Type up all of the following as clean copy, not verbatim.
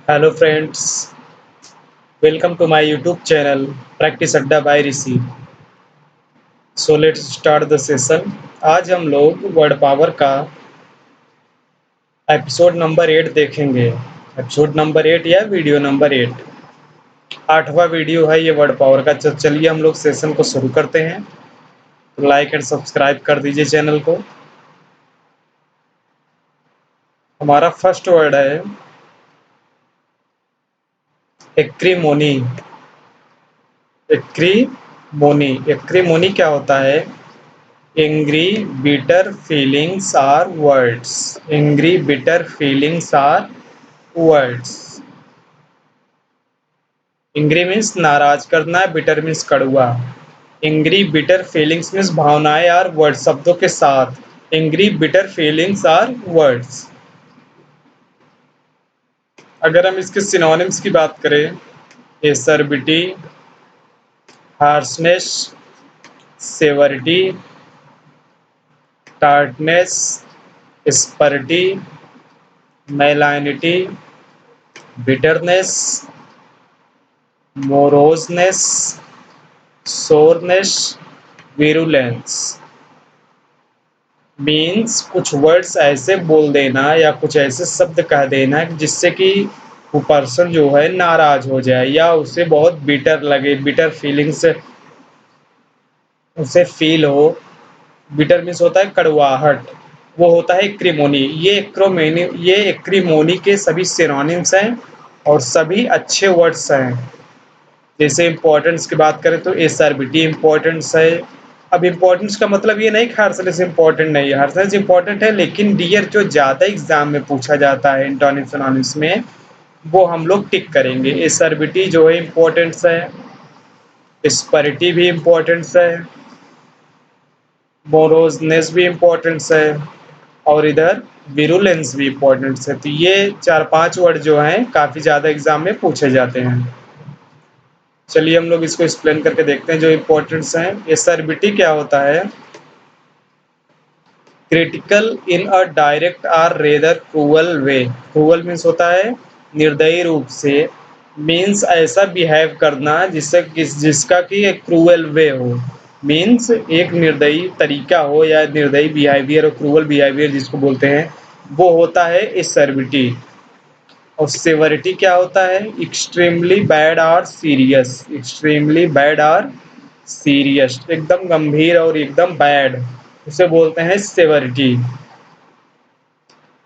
Hello friends, welcome to my YouTube channel Practice Adda by Rishi. So let's start the session. आज हम लोग word power का episode number 8 देखेंगे। Episode number 8 या video number 8, 8वां video है ये word power का। चलिए हम लोग सेशन को शुरू करते हैं। तो लाइक एंड सब्सक्राइब कर दीजिए चैनल को। हमारा फर्स्ट वर्ड है एक्रीमोनी। एक्रीमोनी एक्रीमोनी क्या होता है? Angry, bitter feelings are words. Angry, bitter feelings are words. Angry means नाराज करना है, bitter means कड़वा। Angry, bitter feelings means भावनाएं are words, शब्दों के साथ। Angry, bitter feelings are words. अगर हम इसके सिनोनिम्स की बात करें, acerbity, harshness, severity, tartness, asperity, malignity, bitterness, moroseness, soreness, virulence. Means कुछ वर्ड्स ऐसे बोल देना या कुछ ऐसे शब्द कह देना जिससे कि वो पर्सन जो है नाराज हो जाए या उसे बहुत बिटर लगे, बिटर फीलिंग्स उसे फील हो। बिटर मीन्स होता है कड़वाहट, वो होता है एक्रीमोनी। ये एक्रीमोनी के सभी सिनोनिम्स हैं और सभी अच्छे वर्ड्स हैं। जैसे इम्पोर्टेंस की बात करें तो एसआरबीटी इम्पोर्टेंस है। अब इम्पोर्टेंस का मतलब ये नहीं कि हार्शनेस इम्पोर्टेंट नहीं है, हार्शनेस इम्पोर्टेंट है, लेकिन डियर जो ज़्यादा एग्जाम में पूछा जाता है इंटोनिम्स फिनोनिम्स में, वो हम लोग टिक करेंगे। एसआरबीटी जो है इम्पोर्टेंस है, स्परिटी भी इम्पोर्टेंस है, मोरोजनेस भी इम्पोर्टेंस है और इधर विरुलेंस भी इम्पोर्टेंस है। तो ये 4-5 वर्ड जो हैं काफ़ी ज़्यादा एग्जाम में पूछे जाते हैं। चलिए हम लोग इसको एक्सप्लेन करके देखते हैं जो इम्पोर्टेंट्स हैं। एसआरबीटी क्या होता है? Critical in a direct are rather cruel way. Cruel means होता है निर्दयी रूप से, मीन्स ऐसा बिहेव करना जिसका कि एक क्रूअल वे हो। मीन्स एक निर्दयी तरीका हो या निर्दयी बिहेवियर और क्रूअल बिहेवियर जिसको बोलते हैं, वो होता है एसआरबीटी। और सेवरिटी क्या होता है? एक्सट्रीमली बैड और सीरियस। एक्सट्रीमली बैड और सीरियस, एकदम गंभीर और एकदम बैड, उसे बोलते हैं सेवरिटी।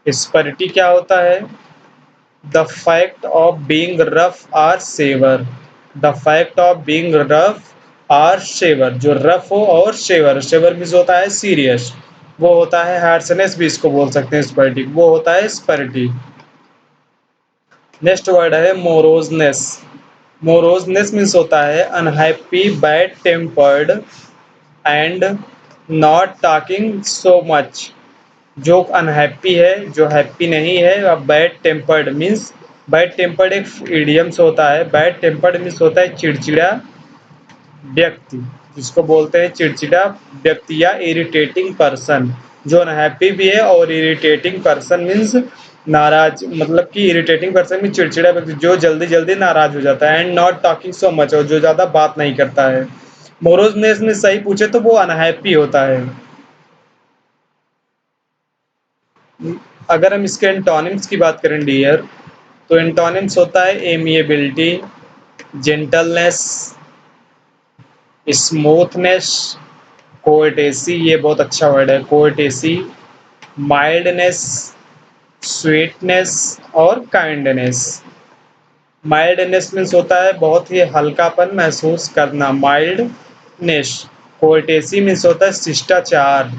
स्परिटी क्या होता है? The fact of being rough or severe. The fact of being rough or severe, जो रफ हो और सेवर, सेवर मीन्स होता है सीरियस, वो होता है हार्शनेस भी इसको बोल सकते हैं स्परिटी, वो होता है स्परिटी। नेक्स्ट वर्ड है मोरोजनेस। मोरोजनेस मीन्स होता है unhappy, bad tempered and not talking so much. जो अनहैप्पी है, जो हैप्पी नहीं है। और bad tempered means, bad tempered एक इडियम्स होता है। बैड टेम्पर्ड मीन्स होता है चिड़चिड़ा व्यक्ति, जिसको बोलते हैं चिड़चिड़ा व्यक्ति या इरिटेटिंग पर्सन। जो अनहैप्पी भी है और इरिटेटिंग पर्सन मीन्स नाराज, मतलब कि इरिटेटिंग पर्सन मीन्स चिड़चिड़ा व्यक्ति जो जल्दी जल्दी नाराज हो जाता है। And not talking so much, और जो ज़्यादा बात नहीं करता है। मोरोजनेस में सही पूछे तो वो अनहैप्पी होता है। अगर हम इसके एंटोनिम्स की बात करें डियर, तो एंटोनिम्स होता है एमिएबिलिटी, जेंटलनेस, स्मूथनेस, कोर्टेसी, ये बहुत अच्छा वर्ड है, कोर्टेसी, माइल्डनेस, स्वीटनेस और काइंडनेस। माइल्डनेस मीन्स होता है बहुत ही हल्कापन महसूस करना, माइल्डनेस। कोर्टेसी मीन्स होता है शिष्टाचार,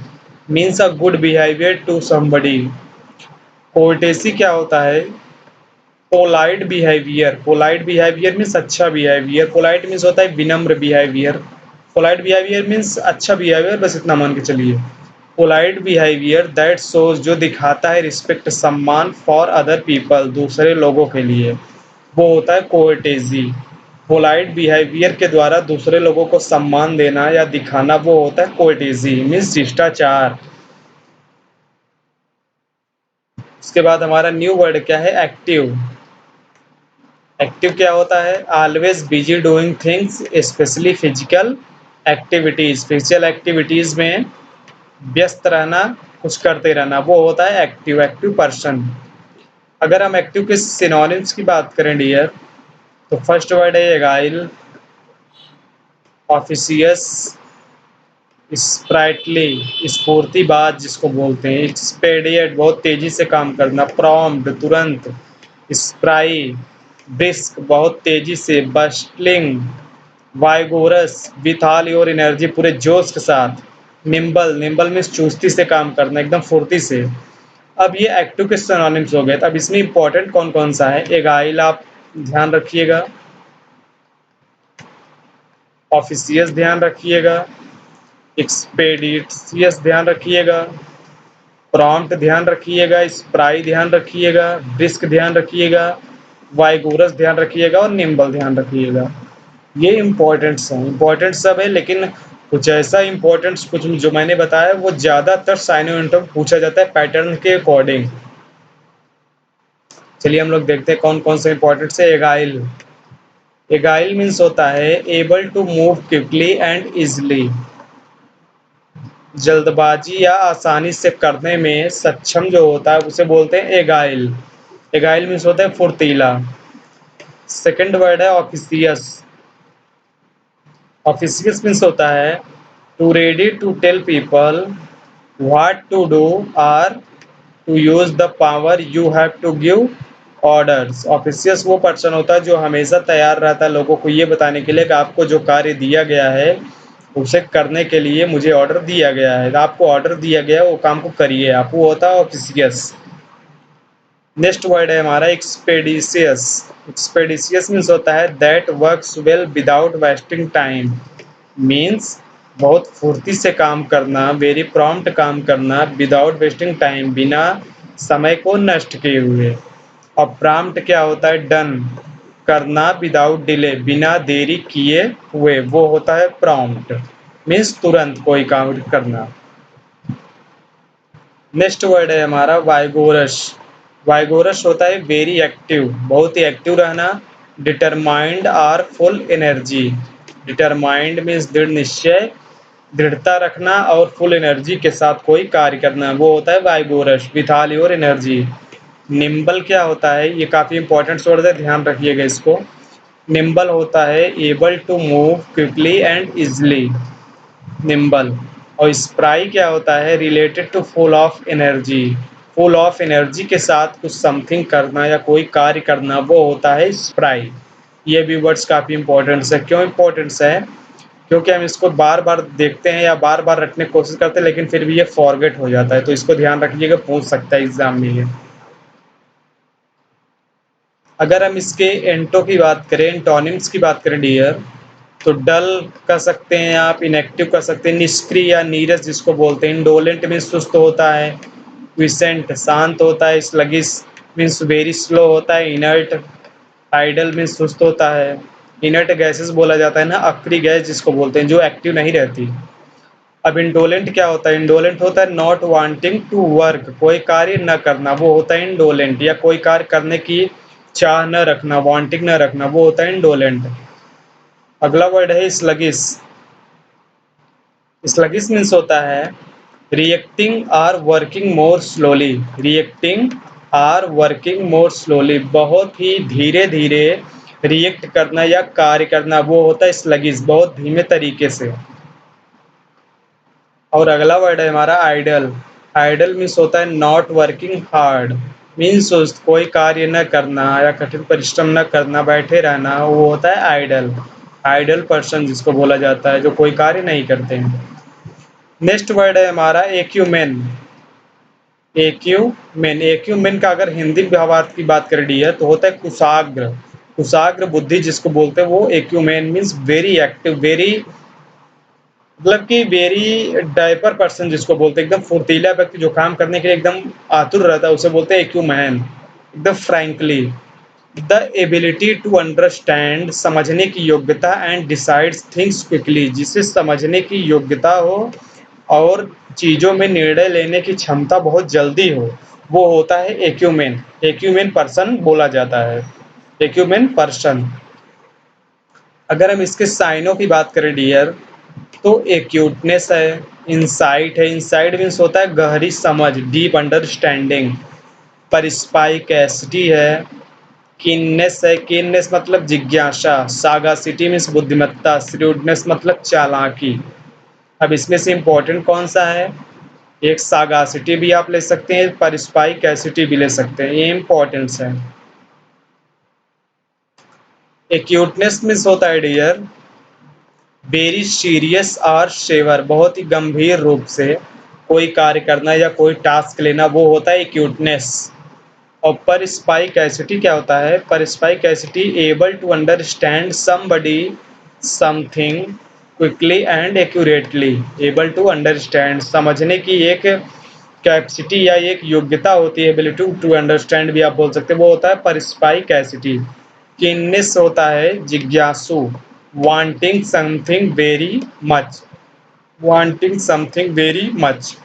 means a good behaviour to somebody. Courtesy क्या होता है? Polite behaviour. Polite behaviour means अच्छा बिहेवियर। पोलाइट मीन्स होता है विनम्र बिहेवियर। पोलाइट बिहेवियर मीन्स अच्छा बिहेवियर, बस इतना मान के चलिए। पोलाइट बिहेवियर दैट शोज, जो दिखाता है रिस्पेक्ट, सम्मान फॉर अदर पीपल, दूसरे लोगों के लिए, वो होता है कोर्टेजी। पोलाइट बिहेवियर के द्वारा दूसरे लोगों को सम्मान देना या दिखाना, वो होता है कोर्टेजी मीन्स शिष्टाचार। उसके बाद हमारा न्यू वर्ड क्या है? एक्टिव। एक्टिव क्या होता है? Always busy doing things, specially physical activities. Physical activities में व्यस्त रहना, कुछ करते रहना, वो होता है एक्टिव, एक्टिव पर्सन। अगर हम एक्टिव के सिनोनिम्स की बात करें डियर, तो फर्स्ट वर्ड है एगाइल, ऑफिशियस, स्प्राइटली स्फूर्तिबाज जिसको बोलते हैं, एक्सपेडिएट बहुत तेजी से काम करना, प्रॉम्प्ट तुरंत, स्प्राई ब्रिस्क बहुत तेजी से, bustling vigorous with all your energy पूरे जोश के साथ, निम्बल निम्बल में चुस्ती से काम करना, एकदम फुर्ती से। अब ये एक्टिव के सिनोनिम्स हो गए। अब इसमें इंपॉर्टेंट कौन कौन सा है? एगाइल आप ध्यान रखिएगा, ऑफिशियस ध्यान रखिएगा, एक्सपेडिशियस ध्यान रखिएगा, प्रॉम्प्ट ध्यान रखिएगा, स्प्राई ध्यान रखिएगा, ब्रिस्क ध्यान रखिएगा, वाइगोरस ध्यान रखिएगा और निम्बल ध्यान रखिएगा। ये इंपॉर्टेंट्स हैं, इंपॉर्टेंट सब है, लेकिन कुछ ऐसा इंपॉर्टेंट्स कुछ जो मैंने बताया वो ज़्यादातर साइनो पूछा जाता है पैटर्न के अकॉर्डिंग। चलिए हम लोग देखते हैं कौन कौन से इंपॉर्टेंट्स है। एगाइल, एगाइल मीन्स होता है able to move quickly and easily, जल्दबाजी या आसानी से करने में सक्षम जो होता है उसे बोलते हैं एगाइल। एगाइल मीन्स होता है फुर्तीला। सेकंड वर्ड है ऑफिशियस, ऑफिशियस मीन्स होता है to ready to tell people what to do और to use the power you have to give orders. Officious वो पर्सन होता है जो हमेशा तैयार रहता है लोगों को ये बताने के लिए कि आपको जो कार्य दिया गया है उसे करने के लिए मुझे ऑर्डर दिया गया है, आपको ऑर्डर दिया गया है वो काम को करिए आप, वो होता है ऑफिशियस। नेक्स्ट वर्ड है हमारा एक्सपेडिशियस, एक्सपेडिशियस मीन्स होता है that works well without wasting time, means बहुत फुर्ती से काम करना, वेरी प्रॉम्प्ट काम करना, विदाउट वेस्टिंग टाइम बिना समय को नष्ट किए हुए। और प्रॉम्प्ट क्या होता है? डन करना, विदाउट डिले बिना देरी किए हुए, वो होता है प्रॉम्प्ट, मीन्स तुरंत कोई काम करना। नेक्स्ट वर्ड है हमारा वाइगोरस, वाइगोरस होता है वेरी एक्टिव, बहुत ही एक्टिव रहना, डिटरमाइंड और फुल एनर्जी। डिटरमाइंड मीन्स दृढ़ निश्चय, दृढ़ता रखना और फुल एनर्जी के साथ कोई कार्य करना, वो होता है vigorous, with all your energy. Nimble क्या होता है? ये काफ़ी इंपॉर्टेंट वर्ड है, ध्यान रखिएगा इसको। निम्बल होता है able to move quickly and easily, nimble. और स्प्राई क्या होता है? Related to full of energy, full of energy के साथ कुछ समथिंग करना या कोई कार्य करना, वो होता है स्प्राई। ये भी वर्ड्स काफ़ी इंपॉर्टेंट्स है। क्यों इंपॉर्टेंट्स है? क्योंकि हम इसको बार बार देखते हैं या बार बार रखने की कोशिश करते हैं, लेकिन फिर भी ये फॉरगेट हो जाता है, तो इसको ध्यान रखिएगा, पूछ सकता है एग्जाम में ये। अगर हम इसके एंटो की बात करें, एंटोनिम्स की बात करें डियर, तो डल कर सकते हैं आप, इनएक्टिव कर सकते हैं, निष्क्रिय या नीरस जिसको बोलते हैं, इंडोलेंट मीन्स सुस्त होता है, क्विसेंट शांत होता है, स्लगिश मीन्स वेरी स्लो होता है, इनर्ट आइडल मीन्स सुस्त होता है। इनर्ट गैसेस बोला जाता है ना, अक्रिय गैस जिसको बोलते हैं, जो एक्टिव नहीं रहती। अब इंडोलेंट क्या होता है? इंडोलेंट होता है नॉट वांटिंग टू वर्क, कोई कार्य न करना, वो होता है इंडोलेंट, या कोई कार्य करने की चाह न रखना, वांटिंग न रखना, वो होता है इंडोलेंट। अगला वर्ड है स्लगिश, स्लगिश मीन्स होता है reacting or working more slowly, reacting or working more slowly, बहुत ही धीरे धीरे रिएक्ट करना या कार्य करना, वो होता है स्लगिश, बहुत धीमे तरीके से। और अगला वर्ड है हमारा आइडल, आइडल मीन्स होता है नॉट वर्किंग हार्ड, मीन्स कोई कार्य न करना या कठिन परिश्रम न करना, बैठे रहना, वो होता है आइडल, आइडल पर्सन जिसको बोला जाता है जो कोई कार्य नहीं करते हैं। नेक्स्ट वर्ड है हमारा एक्यूमेन, एक्यूमेन, एक्यूमेन का अगर हिंदी भावार्थ की बात करें डियर, तो होता है कुशाग्र, कुशाग्र बुद्धि जिसको बोलते हैं, वो acumen means very active, very मतलब कि वेरी डाइपर पर्सन जिसको बोलते हैं, एकदम फुर्तीला व्यक्ति जो काम करने के लिए एकदम आतुर रहता है, उसे बोलते हैं एक्यूमैन। एकदम frankly, the ability to understand, समझने की योग्यता, एंड डिसाइड्स थिंग्स क्विकली, जिसे समझने की योग्यता हो और चीज़ों में निर्णय लेने की क्षमता बहुत जल्दी हो, वो होता है एक्यूमेन, एक्यूमेन पर्सन बोला जाता है। Acumen person. अगर हम इसके साइनों की बात करें डियर, तो एक्यूटनेस है, इंसाइट है, इंसाइट मीन्स होता है गहरी समझ, डीप अंडरस्टैंडिंग। परस्पाइकेसिटी है, कीननेस है, कीननेस मतलब जिज्ञासा, सागासिटी मीन्स बुद्धिमत्ता, श्रूडनेस मतलब चालाकी। अब इसमें से इंपॉर्टेंट कौन सा है? एक सागासिटी भी आप ले सकते हैं, परस्पाइकेसिटी भी ले सकते हैं, ये इंपॉर्टेंस है। एक्यूटनेस मीन्स होता है डियर वेरी सीरियस और सेवर, बहुत ही गंभीर रूप से कोई कार्य करना या कोई टास्क लेना, वो होता है एक्यूटनेस। और परस्पाइकेसिटी क्या होता है? Perspicacity able to understand somebody something quickly and accurately. Able to understand, समझने की एक कैपेसिटी या एक योग्यता होती है, एबिलिटी टू अंडरस्टैंड भी आप बोल सकते हैं, वो होता है परस्पाइकेसिटी। कीननेस होता है जिज्ञासु, wanting something very much, wanting something very much.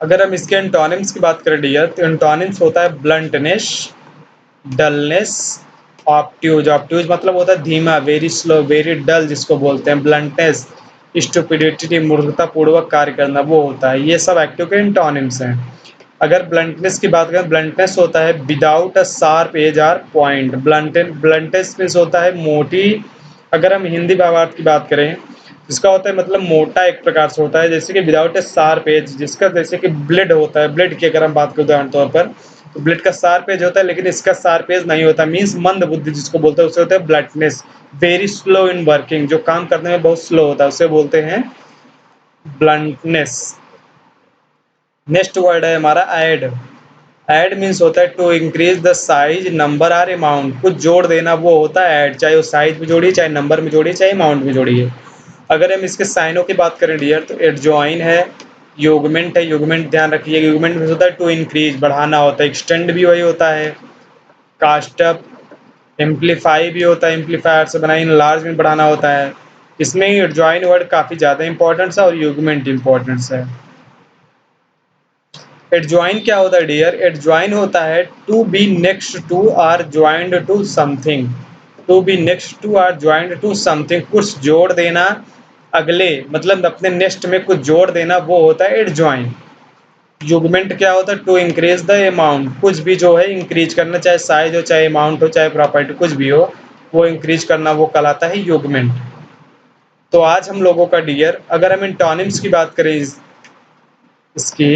अगर हम इसके एंटोनिम्स की बात करें डियर, तो एंटोनिम्स होता है ब्लंटनेस, डलनेस, ऑब्ट्यूज। ऑब्ट्यूज मतलब होता है धीमा, वेरी स्लो, वेरी डल जिसको बोलते हैं। ब्लंटनेस स्टुपिडिटी, मूर्खता पूर्वक कार्य करना, वो होता है। ये सब एक्टिव के एंटोनिम्स हैं। अगर ब्लंटनेस की बात करें, ब्लंटनेस होता है without a sharp edge or point. Bluntness means होता है मोटी। अगर हम हिंदी भावार्थ की बात करें, जिसका होता है मतलब मोटा एक प्रकार से होता है, जैसे कि विदाउट ए शार्प एज, जिसका जैसे कि ब्लेड होता है, ब्लेड की अगर हम बात करें उदाहरण तौर पर, तो ब्लेड का शार्प एज होता है, लेकिन इसका शार्प एज नहीं होता, मीन्स मंद बुद्धि जिसको बोलते हैं, उसे होता है bluntness. Very slow in working, जो काम करने में बहुत स्लो होता है, उसे बोलते हैं ब्लंटनेस। नेक्स्ट वर्ड है हमारा ऐड। ऐड मीन्स होता है to increase the size, number or amount, कुछ जोड़ देना, वो होता है ऐड। चाहे वो साइज में जोड़िए, चाहे नंबर में जोड़िए, चाहे अमाउंट में जोड़िए। अगर हम इसके साइनों की बात करें डियर, तो एडजॉइन है, यूगमेंट है, यूगमेंट ध्यान रखिए, यूगमेंट में होता है टू इंक्रीज, बढ़ाना होता है। एक्सटेंड भी वही होता है। कास्टअप, एम्पलीफाई भी होता है, एम्पलीफायर से बना, इन लार्ज में बढ़ाना होता है। इसमें एडजॉइन वर्ड काफ़ी ज़्यादा इंपॉर्टेंस है और यूगमेंट इंपॉर्टेंस है। एडजॉइन क्या होता है डियर? एडजॉइन होता है to be next to or joined to something. To be next to or joined to something, कुछ जोड़ देना अगले, मतलब अपने नेक्स्ट में कुछ जोड़ देना, वो होता है एडजॉइन। युगमेंट क्या होता है? टू इंक्रीज द अमाउंट, कुछ भी जो है इंक्रीज करना, चाहे साइज हो, चाहे अमाउंट हो, चाहे प्रॉपर्टी कुछ भी हो, वो इंक्रीज करना, वो कहलाता है युगमेंट। तो आज हम लोगों का डियर, अगर हम इंटोनिम्स की बात करें इसकी,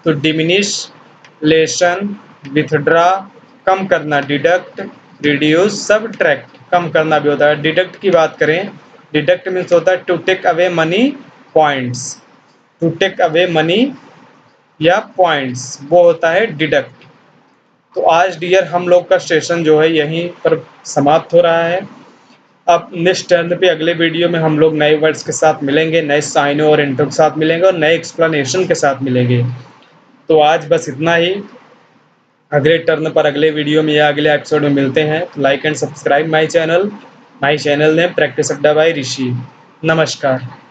तो डिमिनिश, लेसन, विथड्रा, कम करना, डिडक्ट, रिड्यूस, सबट्रैक्ट, कम करना भी होता है। डिडक्ट की बात करें, डिडक्ट मीन्स होता है to take away money, points, to take away money या पॉइंट्स, वो होता है डिडक्ट। तो आज डियर हम लोग का सेशन जो है यहीं पर समाप्त हो रहा है। अब नेक्स्ट टर्न पे अगले वीडियो में हम लोग नए वर्ड्स के साथ मिलेंगे, नए साइनों और इंट्रो के साथ मिलेंगे और नए एक्सप्लेनेशन के साथ मिलेंगे। तो आज बस इतना ही। अगले टर्न पर अगले वीडियो में या अगले एपिसोड में मिलते हैं। तो like and subscribe my channel. My channel name practice अड्डा बाय ऋषि। नमस्कार।